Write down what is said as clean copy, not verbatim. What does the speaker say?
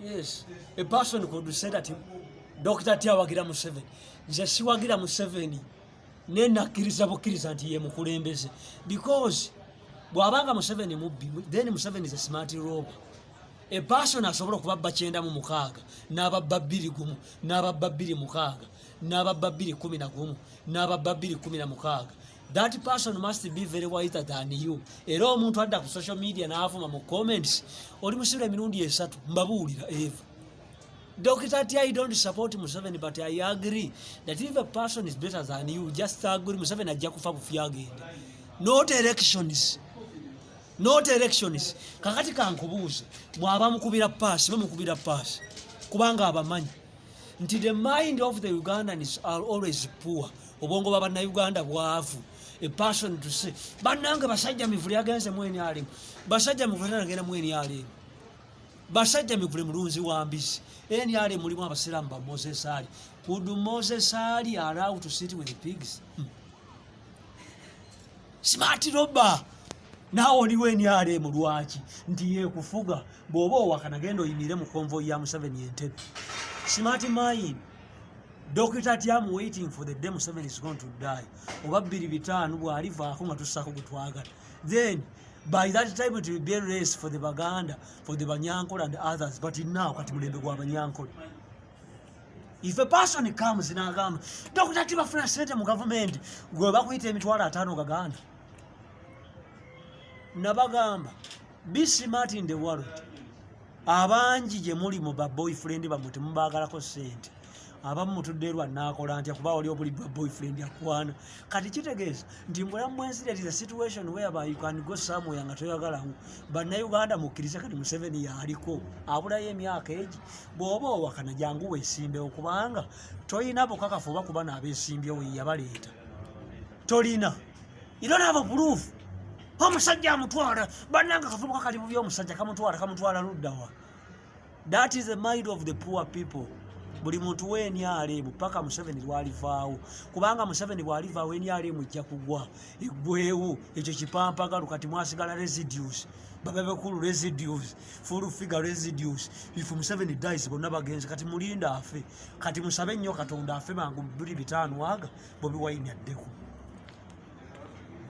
Yes, a person could say that Dr. Tiawagira Museveni, Jasiwagira Museveni, Nena Kirizabokiriza nti ye mukulembeze. Because bwabanga Museveni mubbi, then Museveni is a smart robe. A person asobola okubabba 9 mu 6, n'ababba 2 gumu, n'ababba 2 mu 6, n'ababba 2 11, n'ababba 2 16. That person must be very wiser than you. Era omuntu adda ku social media n'avuma mu comments, oli musibira emirundi 3, mbabuulira eva. Dr. T, I don't support Museveni, but I agree that if a person is better than you, just agree Museveni ajja kufa bufi agende. Not elections. Not elections. Kakati kankubuuze, mwaba mukubira pass, mukubira pass. Kubanga abamanyi. Nti the mind of the Ugandans are always poor. Obongo baba na Uganda bwavu. A person to say, bananga basajja mivuli agenze mweni alimu. Basajja mivuli agenda mweni alimu. Basajja mivuli mulunzi wa mbisi. Eni ali mulimu abasiramu ba Moses Ali. Would Moses Ali allow to sit with the pigs? Smart robber. Nawo oliwe ni ali mu lwaki nti ye kufuga bw'oba wakanagendo oyimire mu convoy ya Museveni Entebbe. Smart mind. Dr. T, I'm waiting for the day Museveni is going to die. Oba 2-5 bw'alivaako nga tussaako gutwagala. Then by that time it will be a race for the Baganda, for the Banyankole and others. But now kati mulembe gwa Banyankole. If a person comes in agamba, Dr. T bafuna sente mu government, gwe bakuyita emitwalo 5 gaganda. Nabagamba, be smart in the world. Abangi gye muli mu ba boyfriend bamwe temubaagalako sente. Abamu mutudderwa nakola ntya kuba oli obuli boyfriend yakwana. Kati kitegeeza nti mbulamu mwensi that is a situation whereby you can go somewhere nga toyagalawo. Bannayuganda mukkirize kati Museveni yaliko abulayo emyaka egi. Bw'oba owakana jangu weesimbewo kubanga toyina bukakafu oba kuba n'abeesimbyewo yabaleeta. Tolina. You don't have a proof. Omusajja amutwala bannanga kafubuka kali bubi omusajja kamutwala luddawa. That is the mind of the poor people. Buli muntu w'enyalemu paka Museveni lwalivaawo kubanga Museveni bw'alivaawo enyalemu ejja kugwa eggwewo ekyo kipampagalu kati mwasigala residues babebekulu residues full figure residues. If Museveni dies bonna bagenze kati mulinda afe kati musabe nnyo Katonda afe mangu 2-5 aga Bobi Wine addeko.